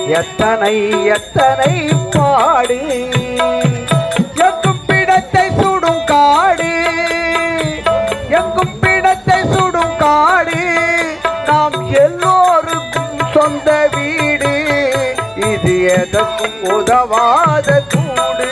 எத்தனை எத்தனை பாடு எங்கும் பிடத்தை சுடும் காடு எங்கும் பிடத்தை சுடும் காடு நாம் எல்லோருக்கும் சொந்த வீடு இது எதற்கும் உதவாத கூடு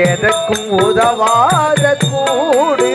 எதற்கும் உதவாத கூடு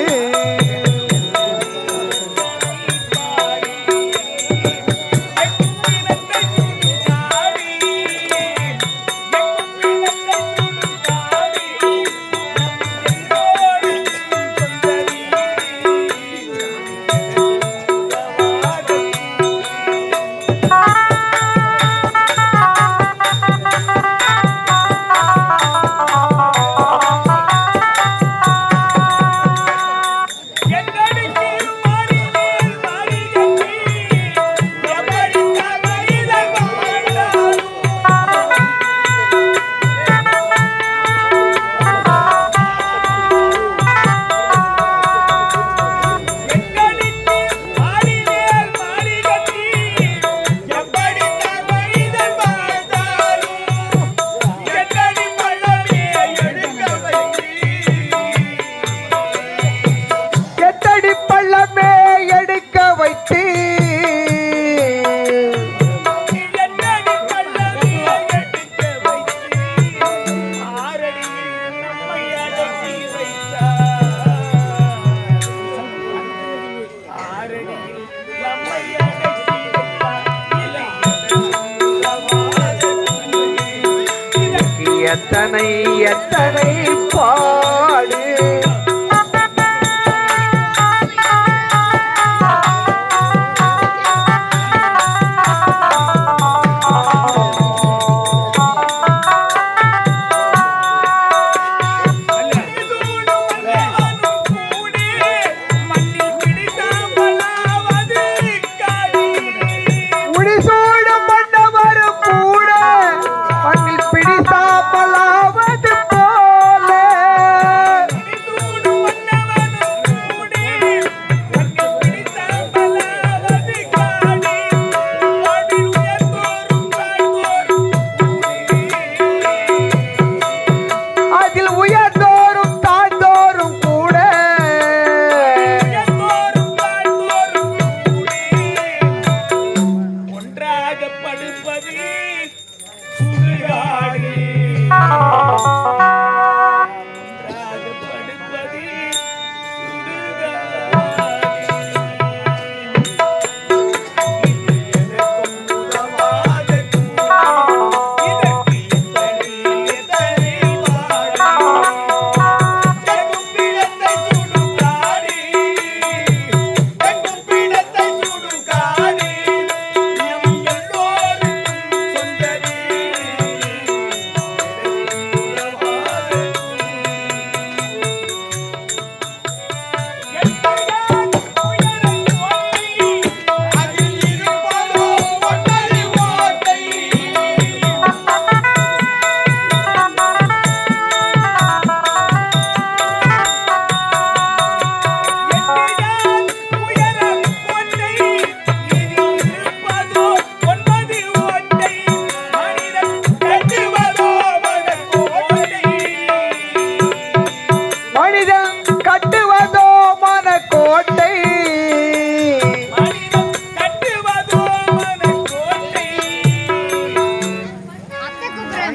எத்தனை எத்தனை பாடு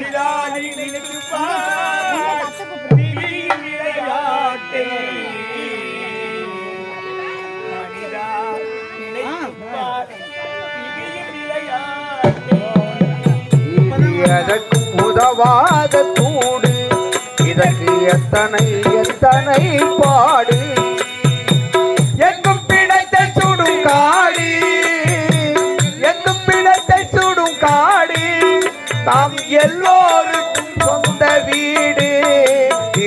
மனிதானி விளையாட்டை மனிதா எதற்கும் உதவாத கூடு இதற்கு எத்தனை எத்தனை பாடு எங்கும் பிணத்தை சுடும் காடு எங்கும் பிணத்தை சுடும் காடு தாம் எல்லோருக்கும் சொந்த வீடு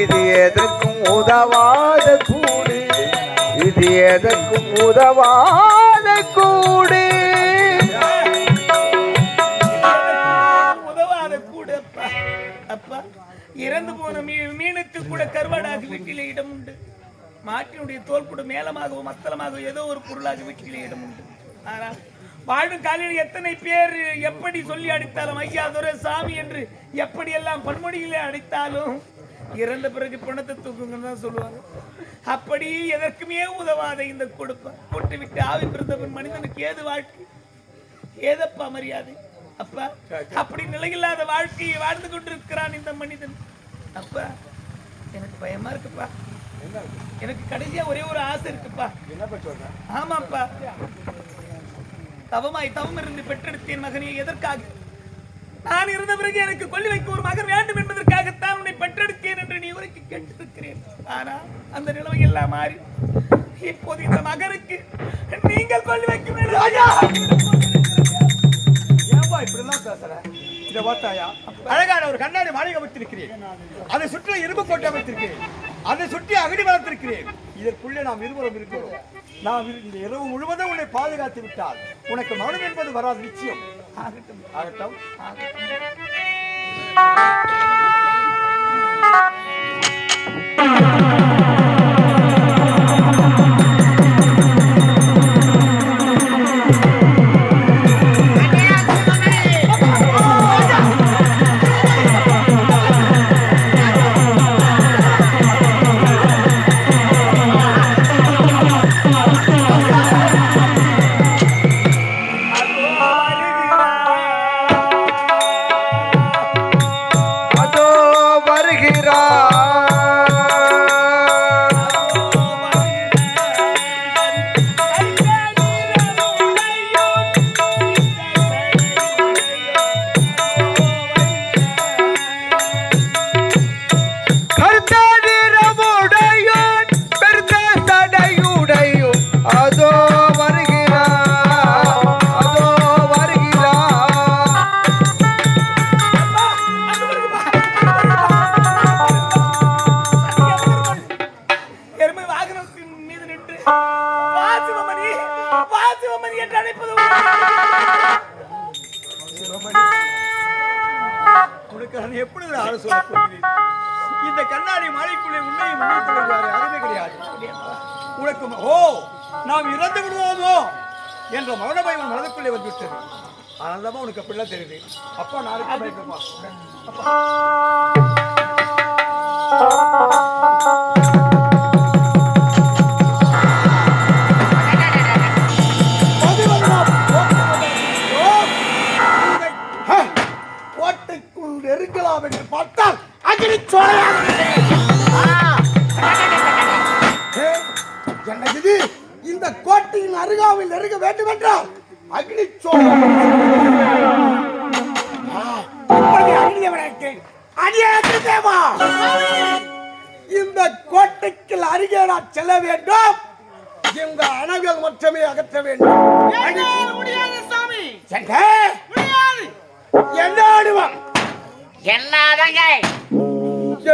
இது எதற்கும் உதவாத கூடு இது எதற்கும் உதவாத கூடு இறந்து போன மீனுக்கு கூட கருவாடாக வீட்டிலே இடம் உண்டு. மாட்டினுடைய தோல் கூட மேலமாகவும் மத்தளமாகவும் ஏதோ ஒரு பொருளாக வீட்டிலே இடம் உண்டு. ஆனால் வாழும் காலையில் எத்தனை பேர் எப்படி சொல்லி அடித்தாலும் ஐயா துரை சாமி என்று எப்படி எல்லாம் பன்மொழியிலே அடித்தாலும் இறந்த பிறகு பணத்தை தூக்குங்கன்னு தான் சொல்லுவாங்க. அப்படி எதற்குமே உதவாத இந்த கொடுப்ப போட்டு விட்டு ஆவி பிறந்தவன் மனிதனுக்கு ஏது வாழ்க்கை ஏதப்பா மரியாதை அப்பா? அப்படி நிலையில்லாத வாழ்க்கையை வாழ்ந்து கொண்டிருக்கிறான் இந்த மனிதன். அப்பா எனக்கு பயமா இருக்குப்பா. எனக்கு கடைசியா ஒரே ஒரு ஆசை இருக்குப்பா. ஆமாப்பா, தவம் இருந்து பெற்றெடுத்தேன் மகனே. எதற்காக? நான் இருந்த பிறகு எனக்கு கொல்லி வைக்க ஒரு மகன் வேண்டும் என்பதற்காகத்தான் உன்னை பெற்றெடுத்தேன் என்று நீ வரைக்கும் கேட்டிருக்கிறேன். ஆனா அந்த நிலைமை எல்லாம் மாறி இப்போது இந்த மகனுக்கு நீங்கள் கொல்லி வைக்க அழகான ஒரு கண்ணாடி மாளிகை அமைத்திருக்கிறேன். அதை சுற்றி இரும்பு கோட்டை அமைத்திருக்கிறேன். அதை சுற்றி அகடி வளர்த்திருக்கிறேன். இதற்குள்ளே நாம் இருவரும் இருக்கிறோம். நாம் இந்த இரவு முழுவதும் உன்னை பாதுகாத்து விட்டால் உனக்கு மரணம் என்பது வராது. நிச்சயம் ஆகட்டும் ஆகட்டும். இந்த கண்ணாடி மாலைக்குள்ளே உன்னையும் முன்னிட்டு வருவாரு அருமை கிடையாது. உனக்கு நாம் இறந்து விடுவோமோ என்ற மரண பயம் மனதுக்குள்ளே வந்துவிட்டது. அதனாலதான் உனக்கு அப்படிலாம் தெரியுது. அப்பா நாளைக்கு பயப்பா. கோட்டைக்குள் நெருங்கலாம் என்று பார்த்தால் அகிலி என்னது இந்த கோட்டையின் அருகாமையில் நெருங்க வேண்டும் என்றால் அக்னி இந்த கோட்டைக்கு அருகே நான் செல்ல வேண்டும். இந்த அணைகள் மட்டுமே அகற்ற வேண்டும். என்ன ஆடுவான்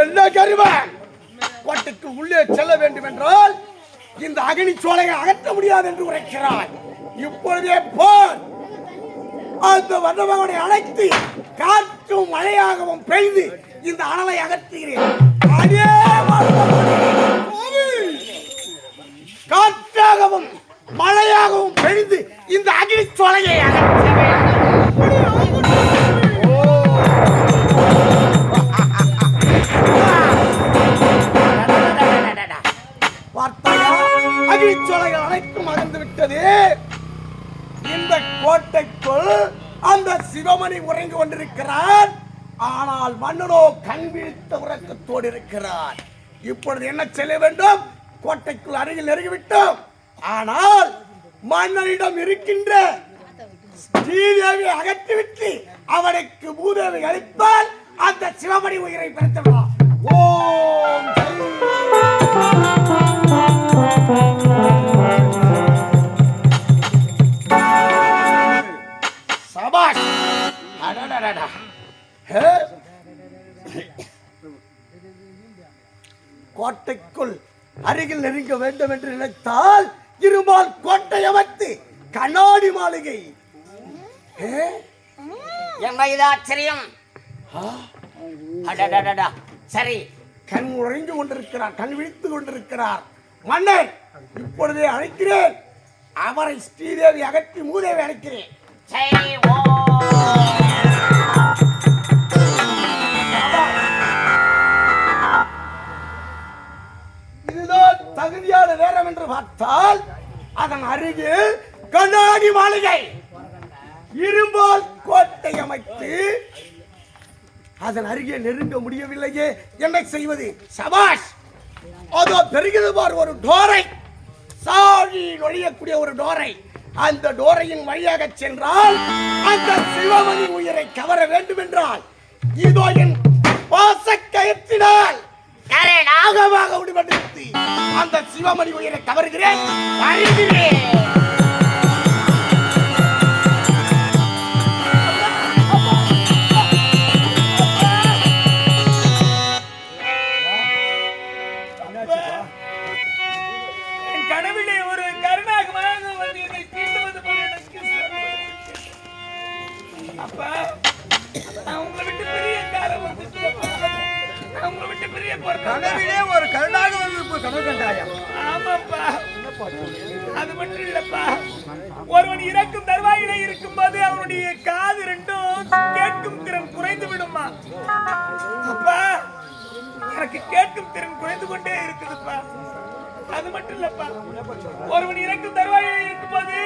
என்ன கருவன் கோட்டைக்கு உள்ளே செல்ல வேண்டும் என்றால் இந்த அக்னி சோலையை அகற்ற முடியாது என்று உரைக்கிறார். இப்பொழுதே போர் அந்த வண்ணமகனை அழைத்து காற்றும் மழையாகவும் பெய்து இந்த அனலை அகற்றுகிறேன். காற்றாகவும் மழையாகவும் பெய்து இந்த அக்னி சோலையை அகற்ற அகிழ்ச்சோலைகள் அனைத்தும் அகன்று விட்டது. இந்த கோட்டைக்குள் அந்த சிவமணி உறங்கி கொண்டிருக்கிறார். ஆனால் ஆனால் மன்னனோ கண் விழித்த உறக்கத்தோடு இருக்கிறார். இப்பொழுது என்ன செய்ய வேண்டும்? கோட்டைக்குள் அருகில் நெருங்கிவிட்டோம். ஆனால் மன்னனிடம் இருக்கின்ற ஸ்ரீதேவியை அகற்றிவிட்டு அவனுக்கு பூதேவி அளித்தால் அந்த சிவமணி உயிரை பெறுத்தலாம். ஓம் சபாஷ். அடடடடா. கோட்டைக்குள் அருகில் நெருங்க வேண்டும் என்று நினைத்தால் இருமால் கோட்டை அமைத்து கண்ணாடி மாளிகை. என்ன இது ஆச்சரியம்? அடடடடா. சரி, கண் உறைந்து கொண்டிருக்கிறார், கண் விழித்து கொண்டிருக்கிறார். மன்னர், இப்பொழுதே அழைக்கிறேன். அவரை ஸ்ரீதேவி அகற்றி மூதேவி அழைக்கிறேன். சரி. ஓ இதுதான் தகுதியான நேரம் என்று பார்த்தால் அதன் அருகில் கண்ணாடி மாளிகை இரும்பால் கோட்டை அமைத்து அதன் அருகே நெருங்க முடியவில்லையே, என்ன செய்வது? சபாஷ். அதோ பெருகிறது பார் ஒரு டோரை, சாவி நுழையக்கூடிய ஒரு டோரை. அந்த டோரையின் வழியாக சென்றால் அந்த சிவமணி உயிரை கவர வேண்டும் என்றால் இதோ என் பாசக்கயத்தினால் நாகமாக உடிபடுத்தி அந்த சிவமணி உயிரை கவருகிறேன். என் கனவிலே ஒரு கருணாகமாக வந்து என்னை தீண்டுவது போல எனக்கு அப்பா, நான் உங்களை விட்டு பெரிய காலம் வந்துச்சு. நான் உங்களை விட்டு பெரிய கனவிலே ஒரு கருணாக வந்து கனவு கண்டாயா? ஆமாப்பா. அது மட்டும் இல்லப்பா, ஒருவன் இறக்கும் தருவாயிலே இருக்கும் போது அவனுடைய காது ரெண்டும் கேட்கும் திறன் குறைந்து விடுமா? அப்பா, எனக்கு கேட்கும் திறன் குறைந்து கொண்டே இருக்குதுப்பா. அது மட்டும் இல்லப்பா, ஒருவன் இறக்கும் தருவாயிலே இருக்கும் போது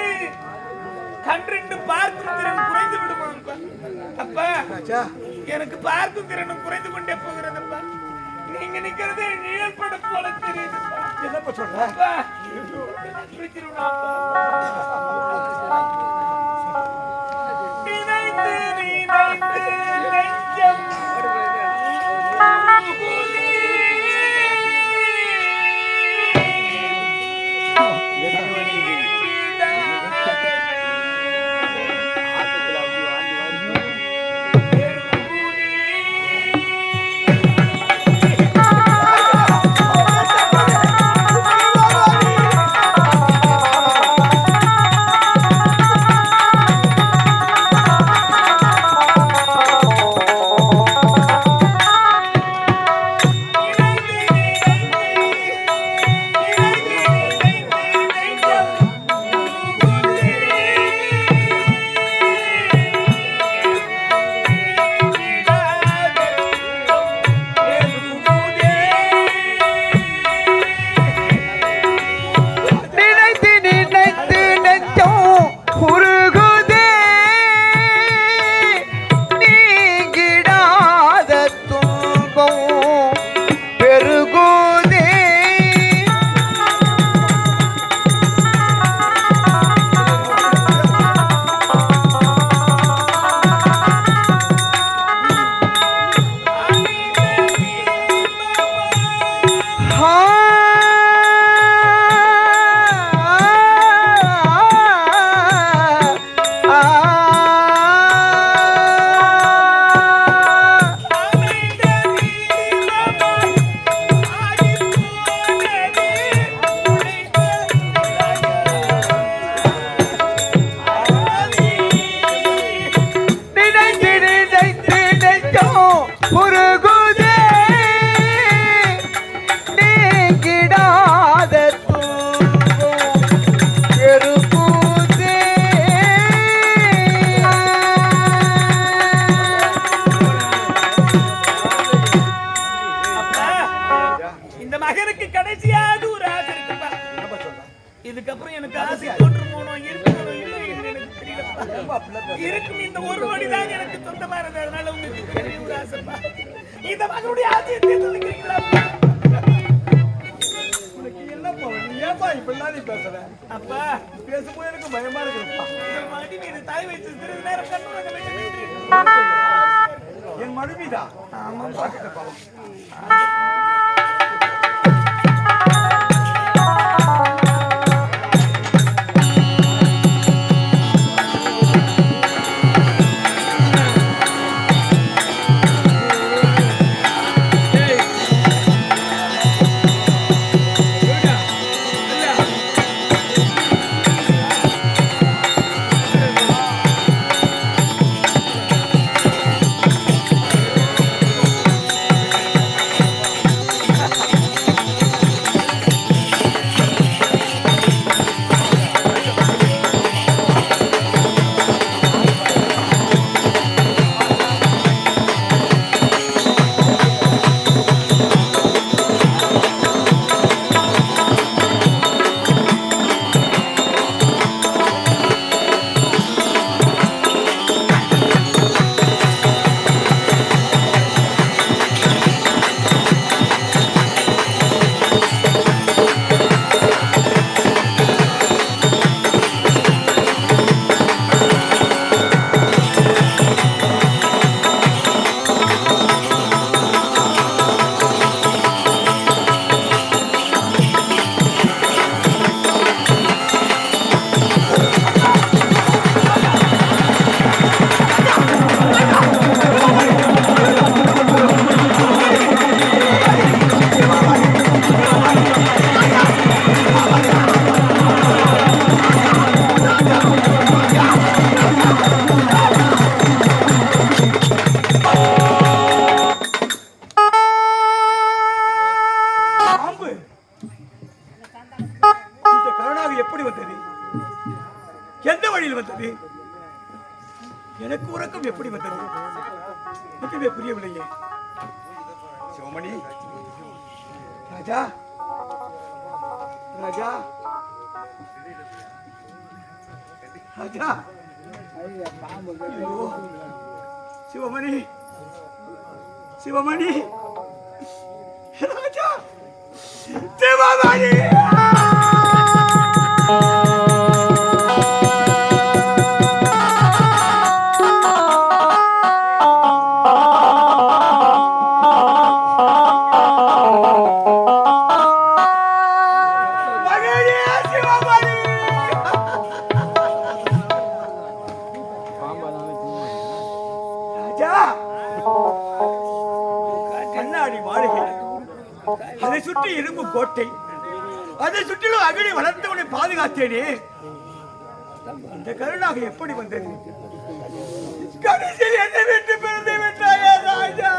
கண் ரெண்டு பார்க்கும் திறன் குறைந்து விடுமா? அப்பா, எனக்கு பார்க்கும் திறனும் குறைந்து கொண்டே போகிறதப்பா. நீங்க நிக்கிறது நிழல் படம் போல தெரியுது. என்னப்பா சொல்ற? இதுக்கப்புறம் எனக்கு ஆசை தோற்று போனோம் இருக்கணும் இல்லை எனக்கு தெரியல. இருக்கும் இந்த ஒரு நொடிதான் எனக்கு சொந்தமா இருந்தது. அதனால உங்களுக்கு பெரிய ஒரு ஆசைப்பா. இந்த மகனுடைய ஆசையை தீர்த்து வைக்கிறீங்களா? உனக்கு என்ன போவேன்? நீ ஏன்பா இப்படிலாம் நீ பேசுற? அப்பா பேசும்போது எனக்கு பயமா இருக்குப்பா. இந்த மடி மீது தாய் வைத்து சிறிது நேரம் கண்ணுறங்க வேண்டும் என்று. என் மனைவிதா? ஆமாம் பார்த்துட்டப்பா. எனக்கு உறக்கம் எப்படி வந்தது? எனக்குவே புரியவில்லையே. சிவமணி, ராஜா ராஜா ராஜா, ஐயோ, சிவமணி சிவமணி, ராஜா சிவமணி. கண்ணாடி மாளிகை, அதை சுற்றி இரும்பு கோட்டை, அதை சுற்றிலும் அகழி வளர்த்தவனை பாதுகாத்தேனே. இந்த கருணாக எப்படி வந்தது? கடைசியில் என்னை விட்டு பிறந்து விட்டாயே ராஜா.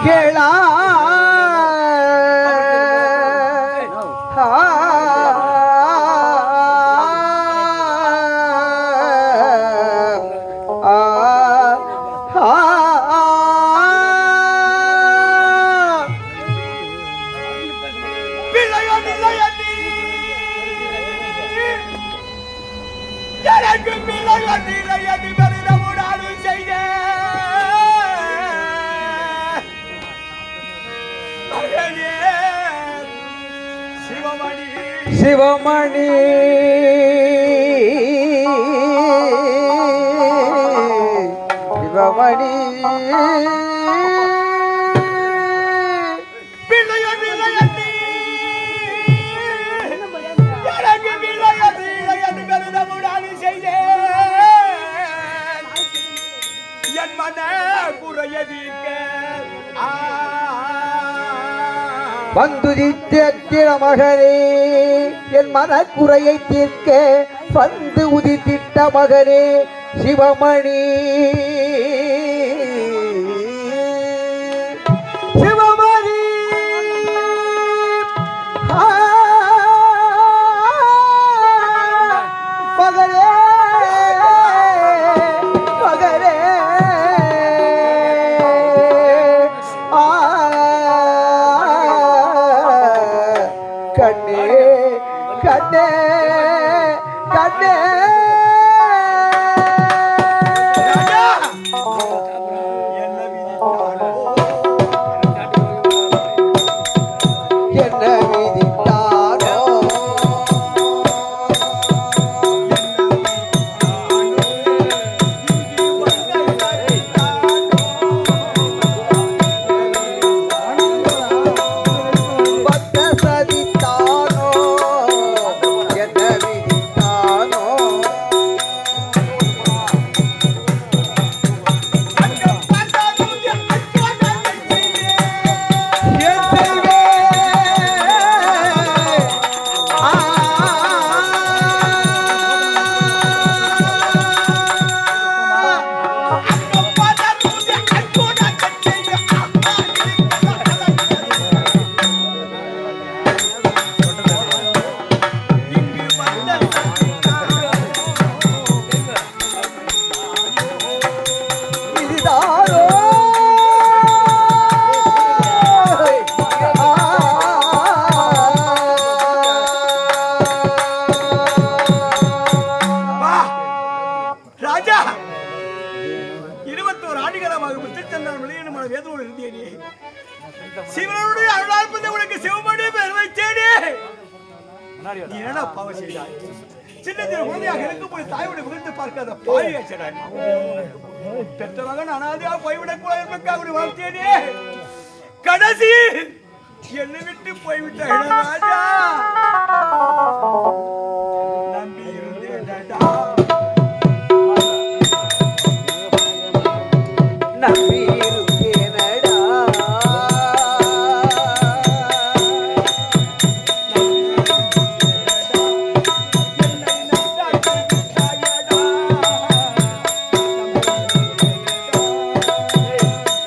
கேளா சிவமணி, சிவமணி, என் மன குறையதீர்க்க வந்துதித்திர மகனே, என் மனக்குறையை தீர்க்க வந்து உதித்திட்ட மகனே சிவமணி. சிவமணி கண்ணே கண்ணே கண்ணே என்ன விதித்தானோ என்ன விதித்தானோ பக்த சதித்தானோ என்ன விதித்தானோ என் செல்வே இதுதானோ வா ராஜா 21 ஆண்டுகாலமாக முத்துச்சந்திரன் வெளியிடமான வேதனோடு இருந்தேனே சிவனுடைய அருளாற்பதை உனக்கு சிவமணி பெருமை தேடி நீ என்ன பாவம் செய்தாய் சின்னத்தில் உறுதியாக இருக்கும்போது தாயோடு விழுந்து பார்க்காத பாவி ஆச்சடாய் பெற்ற மகன் அனாதையாக போய்விடக் கூடாது என்பதற்காக வளர்த்தேனே கடைசி என்னை விட்டு போய்விட்ட ராஜா நம்பி இருந்தேன்டா நம்பி இருந்தேனடா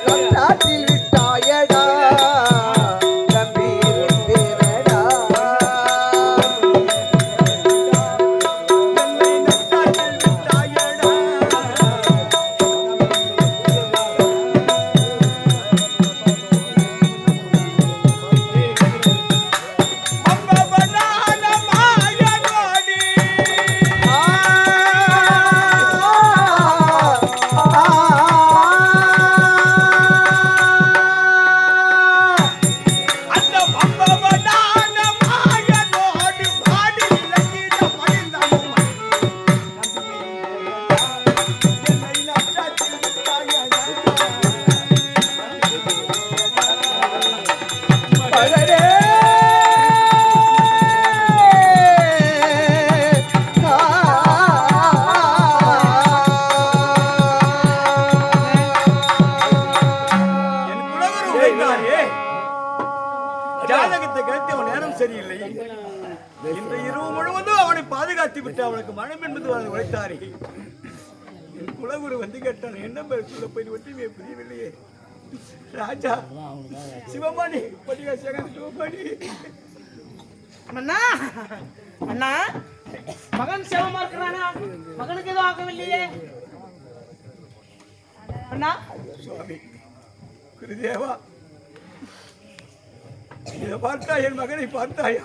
நட்டாற்றில் விட்டாயடா நம்பி இருந்தேனடா மகனே என் குலகுரு உரைத்தாரே, ஜாதகத்தை கிடைத்து அவன் நேரம் சரியில்லை இன்று இரவு முழுவதும் அவனை பாதுகாத்து விட்டு அவனுக்கு மனம் என்பது அவனை உரைத்தாரே என் குலகுரு வந்து கேட்டான் என்ன சொல்ல போய் ஒற்றுமையை புரியவில்லையே ராஜா சிவமணி படிகாசகன் சிவமணி அண்ணா அண்ணா மகன் சேவமா இருக்கிறானா மகனுக்கு எதுவும் ஆகவில்லையே அண்ணா சுவாமி குருதேவா இதை பார்த்தா என் மகனை பார்த்தாயா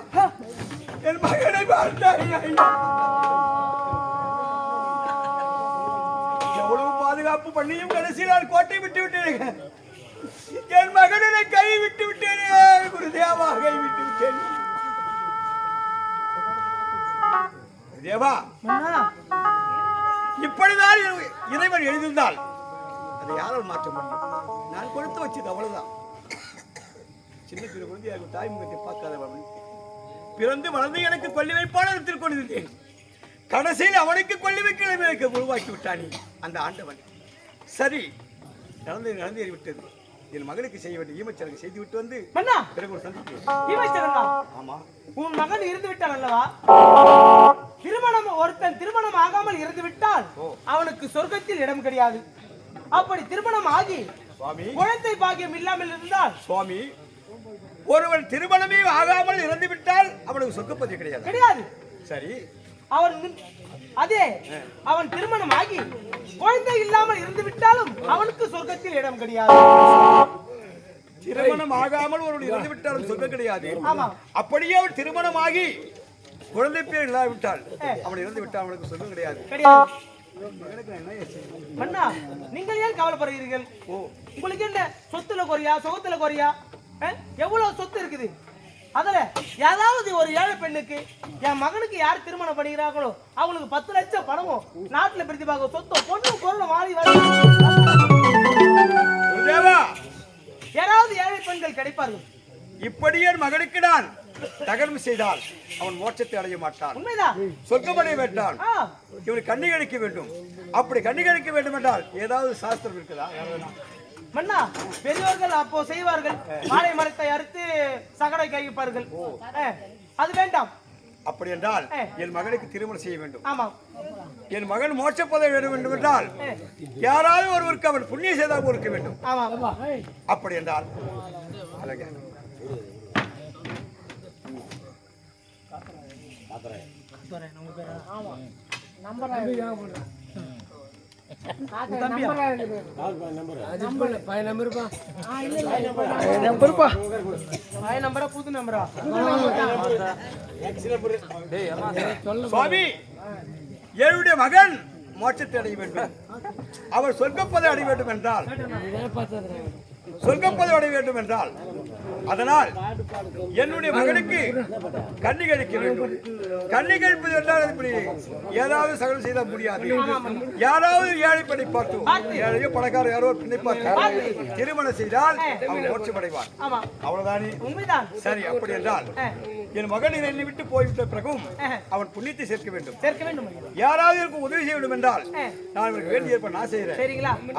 என் மகனை பார்த்தாயா எவ்வளவு பாதுகாப்பு பண்ணியும் கடைசியில் நான் கோட்டை விட்டு விட்டேன் என் மகனை கை விட்டு விட்டேனே குருதேவா கை விட்டு விட்டேன் தேவா இப்படிதான் இறைவன் எழுதியிருந்தால் அதை யாரால் மாற்ற முடியும் நான் கொடுத்து வச்சது அவ்வளவுதான் சின்ன சிறு குழந்தையாக தாய்முகத்தை பார்க்காதவன் பிறந்து வளர்ந்து எனக்கு கொல்லி வைப்பான கொண்டிருந்தேன் கடைசியில் அவனுக்கு கொல்லி வைக்க எனக்கு உருவாக்கி விட்டானே அந்த ஆண்டவன் சரி நடந்து விட்டது என் மகனுக்கு செய்ய வேண்டிய ஈமச்சடங்கு செய்து விட்டு வந்து பிறகு ஒரு சந்திக்கிறேன் ஆமா உன் மகன் இருந்து விட்டான் அல்லவா ஒருத்தன் திருமணம் ஆகாமல் இருந்து விட்டால் அவனுக்கு சொர்க்கத்தில் இடம் கிடையாது அப்படி திருமணம் ஆகி குழந்தை பாக்கியம் இல்லாமல் இருந்தால் சுவாமி ஒருவன் திருமணமே ஆகாமல் இறந்து விட்டால் அவனுக்கு சொர்க்கப்பதி கிடையாது சரி அவன் திருமணம் ஆகி குழந்தை இல்லாமல் இருந்து விட்டாலும் அவனுக்கு சொர்க்கத்தில் இடம் கிடையாது திருமணம் ஆகாமல் ஒருவர் இறந்து விட்டாலும் சொல்ல கிடையாது. ஆமா. அப்படியே அவள் திருமணமாகி குழந்தை பேர் இல்லாவிட்டால் அவள் இறந்து விட்டால் அவனுக்கு சொல்ல கிடையாது. கிடையாது. மன்னா, நீங்கள் ஏன் கவலைப்படுகிறீர்கள்? உங்களுக்கு என்ன சொத்துல குறையா, சுகத்துல குறையா? எவ்வளவு சொத்து இருக்குது? அதுல ஏதாவது ஒரு ஏழை பெண்ணுக்கு என் மகனுக்கு யார் திருமணம் பண்ணிக்கிறாங்களோ அவங்களுக்கு 10 லட்சம் பணமும் நாட்டுல பிரதிபாக சொத்தோ பொண்ணு பொருளும் வாரி யாராவது ஏழை பெண்கள் கிடைப்பார்கள். இப்படியே மகனுக்கு நான் தகனம் செய்தால் அவன் மோட்சத்தை அடைய மாட்டான். உண்மைதான். சொர்க்கமடைய வேண்டான். இவனுக்கு கண்ணி கழிக்க வேண்டும். அப்படி கண்ணி கழிக்க வேண்டும் என்றால் ஏதாவது சாஸ்திரம் இருக்குதா? மன்னா, பெரியவர்கள் அப்போ செய்வார்கள். வாழை மரத்தை அறுத்து சகடை கைப்பார்கள். அது வேண்டாம். அப்படி என்றால் என் மகனுக்கு திருமணம் செய்ய வேண்டும். ஆமா. என் மகன் மோட்சப்பத வேண்டும் என்றால் யாராவது ஒருவருக்கு அவன் புண்ணிய செய்தாக இருக்க வேண்டும். ஆமா. அப்படி என்றால் புது நம்பரா? சுவாமி, என்னுடைய மகன் மோட்சத்தை அடைய வேண்டும். அவர் சொர்க்கப்பதை அடைய வேண்டும் என்றால் அதனால் என்னுடைய மகனுக்கு கண்ணி கழிக்க வேண்டும். கண்ணி கழிப்பது என்றால் இப்படி ஏதாவது சகலம் செய்த முடியாது. யாராவது ஏழை பெண்ணை பார்த்து, ஏழையோ பணக்கார யாரோ பெண்ணை பார்த்து திருமணம் செய்தால் அவன் மோட்சம் அடைவான். அவ்வளவுதானே? சரி, அப்படி என்றால் என் மகன் என்னை விட்டு போய்விட்ட பிறகும் அவன் புண்ணியத்தை சேர்க்க வேண்டும். யாராவது எனக்கு உதவி செய்ய வேண்டும் என்றால் நான் இவருக்கு வேண்டிய ஏற்ப நான் செய்கிறேன்.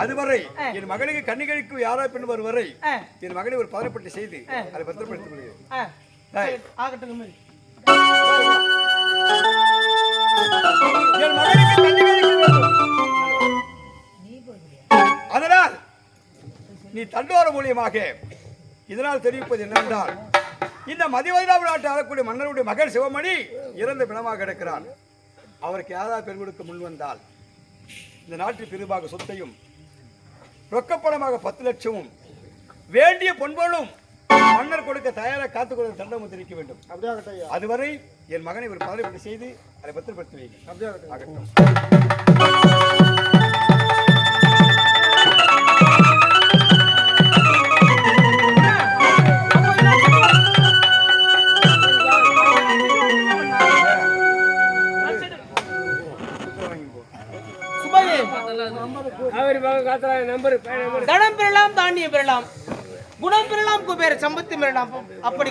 அதுவரை என் மகனுக்கு கண்ணி கழிக்கும் யாராவது பெண் வரை என் மகனை ஒரு பதனப்பட்டு செய்து அதை பத்திரப்படுத்திக் கொள்கிறேன். என் மகனுக்கு கண்ணி கழிக்க வேண்டும். அதனால் நீ தண்டோர மூலியமாக இதனால் தெரிவிப்பது என்னவென்றால் இந்த மதிவதிராவிட நாட்டு ஆளக்கூடிய மன்னருடைய மகன் சிவமணி இறந்த பிணமாக கிடக்கிறான். அவருக்கு யாராவது பெண் கொடுக்க முன் வந்தால் இந்த நாட்டில் பெரும்பாக சொத்தையும் ரொக்கப்பணமாக 10 லட்சமும் வேண்டிய பொன்பொருளும் மன்னர் கொடுக்க தயாராக காத்துக் கொள்ள தண்டம் தெரிவிக்க வேண்டும். அதுவரை என் மகனை ஒரு பதவிப்பட்டு செய்து அதை பத்திரப்படுத்தி வைக்கும். தனம் பெறலாம், தானியம் பெறலாம், குணம் பெறலாம், குபேர சம்பத்து பெறலாம். அப்படி